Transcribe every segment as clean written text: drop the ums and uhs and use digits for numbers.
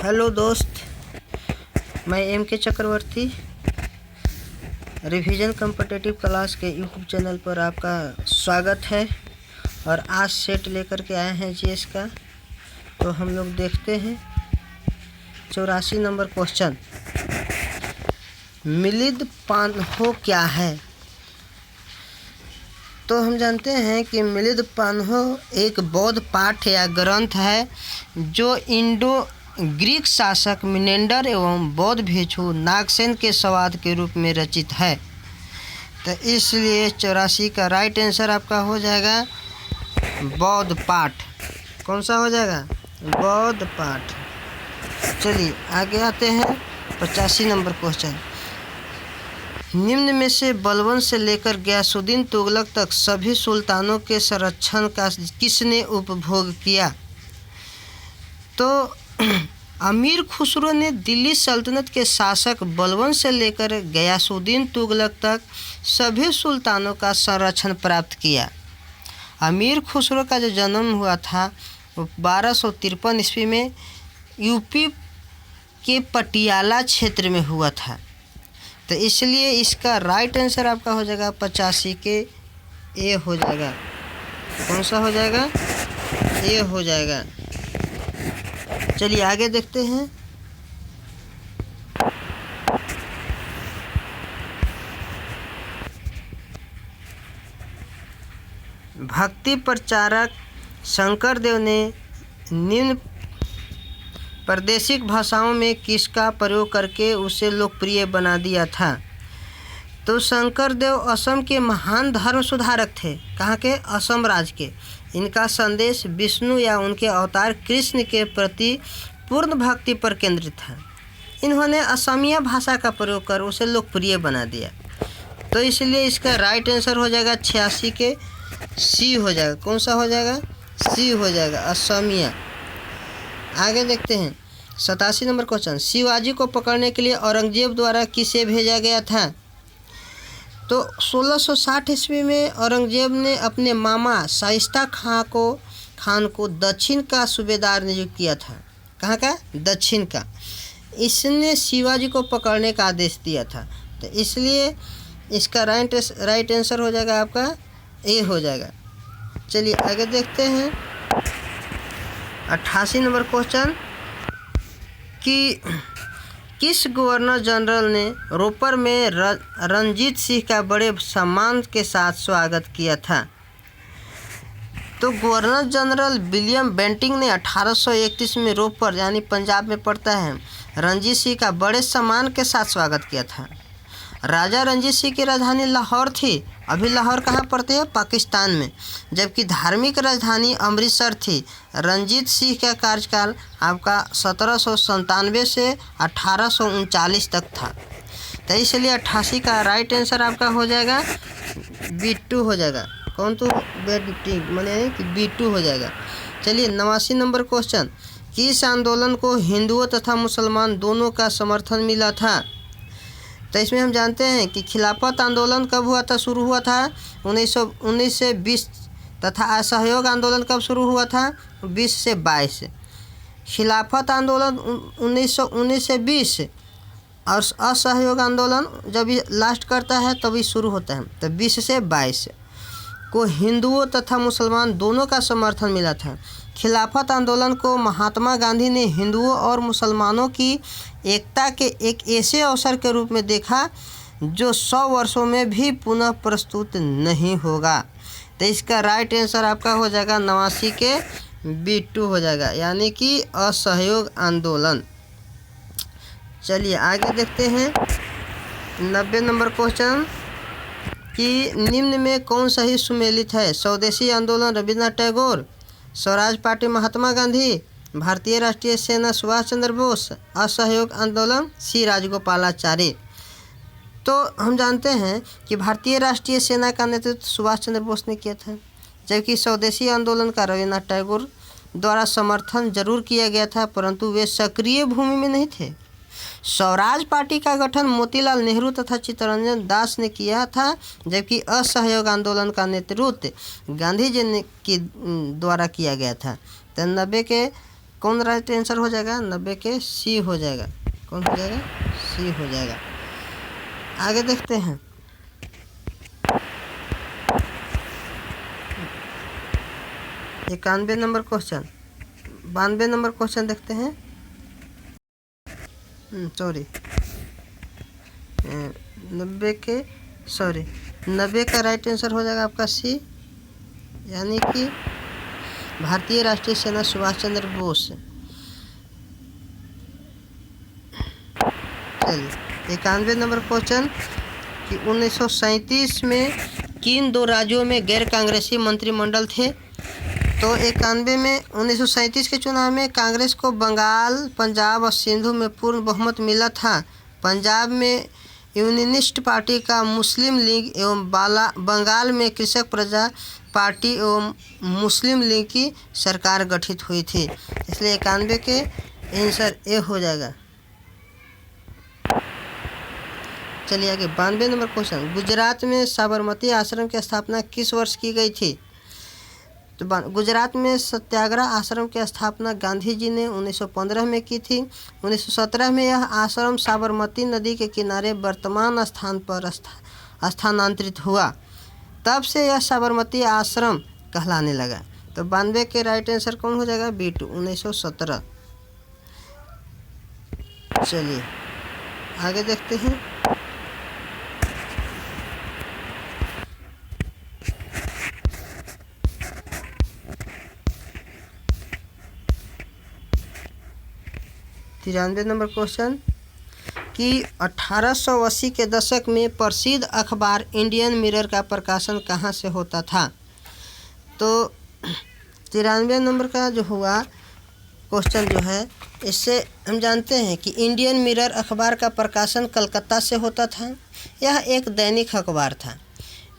Hello दोस्त, मैं M के चक्रवर्ती रिवीजन कॉम्पिटिटिव क्लास के यूट्यूब चैनल पर आपका स्वागत है। और आज सेट लेकर के आए हैं जीएस का। तो हम लोग देखते हैं 84 नंबर क्वेश्चन। मिलिंद पान्हो क्या है? तो हम जानते हैं कि मिलिंद पान्हो एक बौद्ध पाठ या ग्रंथ है जो इंडो ग्रीक शासक मिनेंडर एवं बौद्ध भिक्षु नागसेन के संवाद के रूप में रचित है। तो इसलिए 84 का राइट आंसर आपका हो जाएगा बौद्ध पाठ। कौन सा हो जाएगा? बौद्ध पाठ। चलिए आगे आते हैं 85 नंबर क्वेश्चन। निम्न में से बलबन से लेकर गयासुद्दीन तुगलक तक सभी सुल्तानों के संरक्षण का किसने उपभोग किया? तो अमीर खुसरो ने दिल्ली सल्तनत के शासक बलबन से लेकर गयासुद्दीन तुगलक तक सभी सुल्तानों का संरक्षण प्राप्त किया। अमीर खुसरो का जो जन्म हुआ था वो 1253 ईस्वी में यूपी के पटियाला क्षेत्र में हुआ था। तो इसलिए इसका राइट आंसर आपका हो जाएगा 85 के ए हो जाएगा। कौन सा हो जाएगा? ए हो जाएगा। चलिए आगे देखते हैं। भक्ति प्रचारक शंकरदेव ने निम्न प्रादेशिक भाषाओं में किसका प्रयोग करके उसे लोकप्रिय बना दिया था? तो शंकरदेव असम के महान धर्म सुधारक थे। कहाँ के? असम राज्य के। इनका संदेश विष्णु या उनके अवतार कृष्ण के प्रति पूर्ण भक्ति पर केंद्रित था। इन्होंने असमिया भाषा का प्रयोग कर उसे लोकप्रिय बना दिया। तो इसलिए इसका राइट आंसर हो जाएगा 86 के सी हो जाएगा। कौन सा हो जाएगा? सी हो जाएगा, असमिया। आगे देखते हैं 87 नंबर क्वेश्चन। शिवाजी को पकड़ने के लिए औरंगजेब द्वारा किसे भेजा गया था? तो 1660 ईस्वी में औरंगजेब ने अपने मामा शाइस्ता खान को दक्षिण का सूबेदार नियुक्त किया था। कहाँ का? दक्षिण का। इसने शिवाजी को पकड़ने का आदेश दिया था। तो इसलिए इसका राइट आंसर हो जाएगा आपका ए हो जाएगा। चलिए आगे देखते हैं 88 नंबर क्वेश्चन कि किस गवर्नर जनरल ने रोपर में रणजीत सिंह का बड़े सम्मान के साथ स्वागत किया था? तो गवर्नर जनरल विलियम बेंटिंग ने 1831 में रोपर यानी पंजाब में पड़ता है रणजीत सिंह का बड़े सम्मान के साथ स्वागत किया था। राजा रणजीत सिंह की राजधानी लाहौर थी। अभी लाहौर कहाँ पड़ती है? पाकिस्तान में। जबकि धार्मिक राजधानी अमृतसर थी। रणजीत सिंह का कार्यकाल आपका 1797 से 1839 तक था। तो इसलिए 88 का राइट आंसर आपका हो जाएगा B2 हो जाएगा। कौन? तो B2 माने कि B2 हो जाएगा। चलिए 89 नंबर क्वेश्चन। किस आंदोलन को हिंदुओं तथा मुसलमान दोनों का समर्थन मिला था? तो इसमें हम जानते हैं कि खिलाफत आंदोलन कब हुआ था? शुरू हुआ था 1919 से 20 तथा असहयोग आंदोलन कब शुरू हुआ था? 20 से 22। खिलाफत आंदोलन 1919 से 20 और असहयोग आंदोलन जब ये लास्ट करता है तभी शुरू होता है। तो 20 से 22 को हिंदुओं तथा मुसलमान दोनों का समर्थन मिला था। खिलाफत आंदोलन को महात्मा गांधी ने हिंदुओं और मुसलमानों की एकता के एक ऐसे अवसर के रूप में देखा जो 100 वर्षों में भी पुनः प्रस्तुत नहीं होगा। तो इसका राइट आंसर आपका हो जाएगा 89 के B2 हो जाएगा, यानी कि असहयोग आंदोलन। चलिए आगे देखते हैं 90 नंबर क्वेश्चन कि निम्न में कौन सही सुमेलित है? स्वदेशी आंदोलन रविन्द्रनाथ टैगोर, स्वराज पार्टी महात्मा गांधी, भारतीय राष्ट्रीय सेना सुभाष चंद्र बोस, असहयोग आंदोलन सी राजगोपालाचारी। तो हम जानते हैं कि भारतीय राष्ट्रीय सेना का नेतृत्व सुभाष चंद्र बोस ने किया था, जबकि स्वदेशी आंदोलन का रविन्द्रनाथ टैगोर द्वारा समर्थन जरूर किया गया था, परंतु वे सक्रिय भूमि में नहीं थे। स्वराज पार्टी का गठन मोतीलाल नेहरू तथा चित्तरंजन दास ने किया था, जबकि असहयोग आंदोलन का नेतृत्व गांधी जी ने द्वारा किया गया था। तो 90 के कौन राइट आंसर हो जाएगा? 90 के सी हो जाएगा। कौन हो जाएगा? सी हो जाएगा। आगे देखते हैं। इक्यानवे नंबर क्वेश्चन, 92 नंबर क्वेश्चन देखते हैं। सॉरी 90 का राइट आंसर हो जाएगा आपका सी, यानी कि भारतीय राष्ट्रीय सेना सुभाष चंद्र बोस। चलिए 91 नंबर क्वेश्चन कि 1937 में किन 2 राज्यों में गैर कांग्रेसी मंत्रिमंडल थे? तो 91 में 1937 के चुनाव में कांग्रेस को बंगाल, पंजाब और सिंधु में पूर्ण बहुमत मिला था। पंजाब में यूनियनिस्ट पार्टी का मुस्लिम लीग एवं बंगाल में कृषक प्रजा पार्टी एवं मुस्लिम लीग की सरकार गठित हुई थी। इसलिए 91 के आंसर ए हो जाएगा। चलिए आगे 92 नंबर क्वेश्चन, गुजरात में साबरमती आश्रम की स्थापना किस वर्ष की गई थी? तो गुजरात में सत्याग्रह आश्रम की स्थापना गांधी जी ने 1915 में की थी। 1917 में यह आश्रम साबरमती नदी के किनारे वर्तमान स्थान पर स्थानांतरित हुआ। तब से यह साबरमती आश्रम कहलाने लगा। तो 92 के राइट आंसर कौन हो जाएगा? B2 1917। चलिए आगे देखते हैं। तिरानवे नंबर क्वेश्चन कि 1880 के दशक में प्रसिद्ध अखबार इंडियन मिरर का प्रकाशन कहाँ से होता था? तो 93 नंबर का जो हुआ क्वेश्चन जो है, इससे हम जानते हैं कि इंडियन मिरर अखबार का प्रकाशन कलकत्ता से होता था। यह एक दैनिक अखबार था।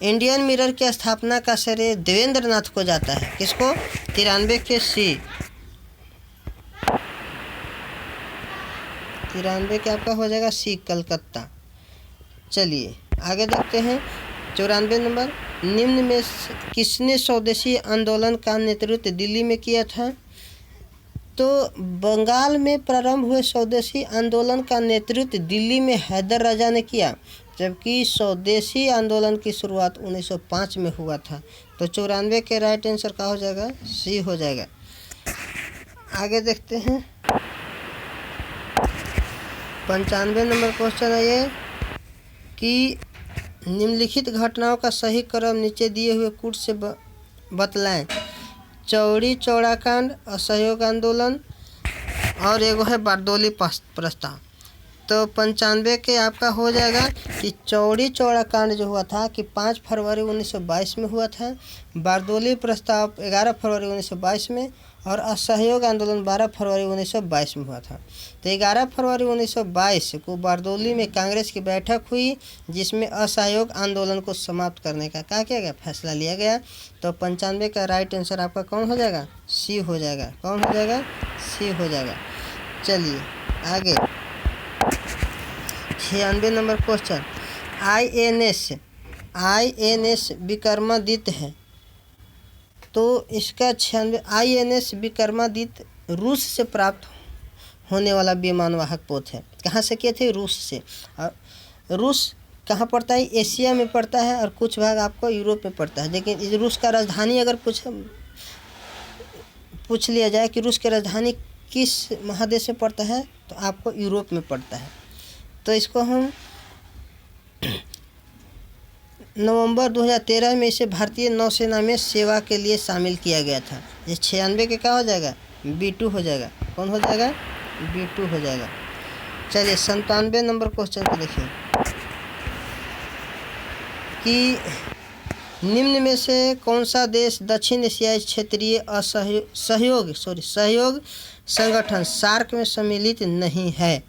इंडियन मिरर की स्थापना का श्रेय देवेंद्र नाथ को जाता है। किसको? 93 के सी। 93 के आपका हो जाएगा सी, कलकत्ता। चलिए आगे देखते हैं। 94 नंबर, निम्न में किसने स्वदेशी आंदोलन का नेतृत्व दिल्ली में किया था? तो बंगाल में प्रारंभ हुए स्वदेशी आंदोलन का नेतृत्व दिल्ली में हैदर राजा ने किया, जबकि स्वदेशी आंदोलन की शुरुआत 1905 में हुआ था। तो 94 के राइट आंसर का हो जाएगा? सी हो जाएगा। आगे देखते हैं। 95 नंबर क्वेश्चन है ये कि निम्नलिखित घटनाओं का सही क्रम नीचे दिए हुए कूट से बतलाएं। चौड़ी चौड़ा कांड, असहयोग आंदोलन और एगो है बारदोली प्रस्ताव। तो 95 के आपका हो जाएगा कि चौड़ी चौड़ा कांड जो हुआ था कि 5 फरवरी 1922 में हुआ था, बारदोली प्रस्ताव 11 फरवरी 1922 में और असहयोग आंदोलन 12 फरवरी 1922 में हुआ था। तो 11 फरवरी 1922 को बारदोली में कांग्रेस की बैठक हुई, जिसमें असहयोग आंदोलन को समाप्त करने का क्या किया गया? फैसला लिया गया। तो 95 का राइट आंसर आपका कौन हो जाएगा? सी हो जाएगा। कौन हो जाएगा? सी हो जाएगा। चलिए आगे 96 नंबर क्वेश्चन, INS विक्रमादित्य है। तो इसका 96 INS विक्रमादित्य रूस से प्राप्त होने वाला विमानवाहक पोत है। कहाँ से किए थे? रूस से। और रूस कहाँ पड़ता है? एशिया में पड़ता है और कुछ भाग आपको यूरोप में पड़ता है। लेकिन इस रूस का राजधानी अगर पूछ लिया जाए कि रूस की राजधानी किस महादेश में पड़ता है, तो आपको यूरोप में पड़ता है। तो इसको हम नवंबर 2013 में इसे भारतीय नौसेना में सेवा के लिए शामिल किया गया था। ये 96 के क्या हो जाएगा? B2 हो जाएगा। कौन हो जाएगा? B2 हो जाएगा। चलिए 97 नंबर क्वेश्चन को देखिए कि निम्न में से कौन सा देश दक्षिण एशियाई क्षेत्रीय सहयोग संगठन सार्क में सम्मिलित नहीं है?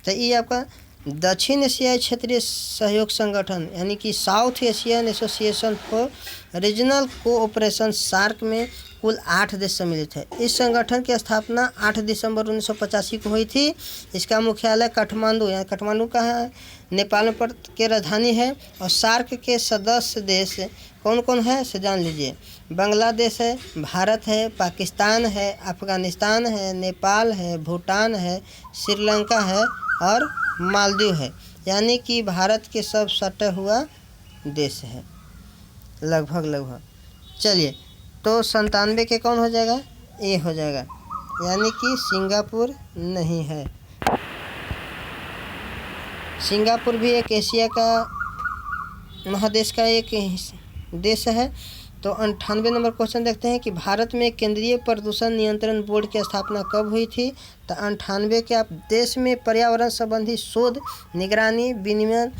तो ये आपका दक्षिण एशियाई क्षेत्रीय सहयोग संगठन यानी कि South Asian association for regional cooperation SAARC में कुल 8 देश सम्मिलित है। इस संगठन की स्थापना 8 दिसंबर 1985 को हुई थी। इसका मुख्यालय काठमांडू यानी काठमांडू का है, नेपाल में की राजधानी है। और सार्क के सदस्य देश कौन कौन है से जान लीजिए। बांग्लादेश है, भारत है, पाकिस्तान है, अफ़गानिस्तान है, नेपाल है, भूटान है, श्रीलंका है और मालदीव है। यानी कि भारत के सब सटा हुआ देश है लगभग। चलिए, तो 97 के कौन हो जाएगा? ए हो जाएगा, यानी कि सिंगापुर नहीं है। सिंगापुर भी एक एशिया का महादेश का एक देश है। तो 98 नंबर क्वेश्चन देखते हैं कि भारत में केंद्रीय प्रदूषण नियंत्रण बोर्ड की स्थापना कब हुई थी? तो 98 के आप देश में पर्यावरण संबंधी शोध, निगरानी, विनियमन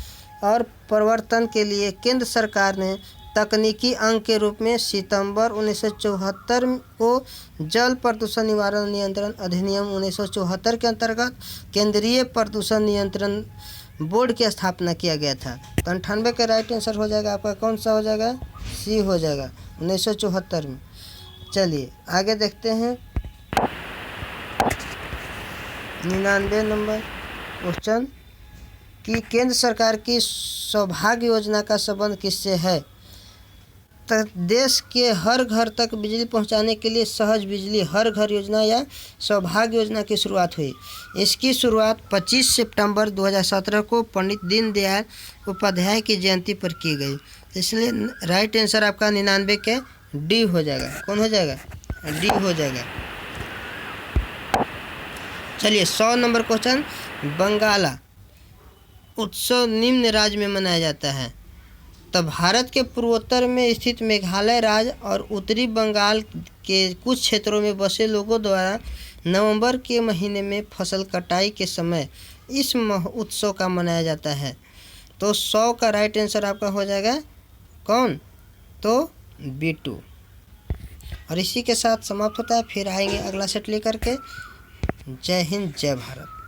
और प्रवर्तन के लिए केंद्र सरकार ने तकनीकी अंग के रूप में सितंबर 1974 को जल प्रदूषण निवारण नियंत्रण अधिनियम 1974 के अंतर्गत केंद्रीय प्रदूषण नियंत्रण बोर्ड की स्थापना किया गया था। तो 98 का राइट आंसर हो जाएगा आपका कौन सा हो जाएगा? सी हो जाएगा, 1974 में। चलिए आगे देखते हैं 99 नंबर क्वेश्चन कि केंद्र सरकार की सौभाग्य योजना का संबंध किससे है? तो देश के हर घर तक बिजली पहुंचाने के लिए सहज बिजली हर घर योजना या सौभाग्य योजना की शुरुआत हुई। इसकी शुरुआत 25 सितंबर 2017 को पंडित दीनदयाल उपाध्याय की जयंती पर की गई। इसलिए राइट आंसर आपका 99 के डी हो जाएगा। कौन हो जाएगा? डी हो जाएगा। चलिए 100 नंबर क्वेश्चन, बंगाला उत्सव निम्न राज्य में मनाया जाता है। तो भारत के पूर्वोत्तर में स्थित मेघालय राज्य और उत्तरी बंगाल के कुछ क्षेत्रों में बसे लोगों द्वारा नवंबर के महीने में फसल कटाई के समय इस उत्सव का मनाया जाता है। तो 100 का राइट आंसर आपका हो जाएगा कौन? तो B2। और इसी के साथ समाप्त होता है। फिर आएंगे अगला सेट लेकर के। जय हिंद, जय भारत।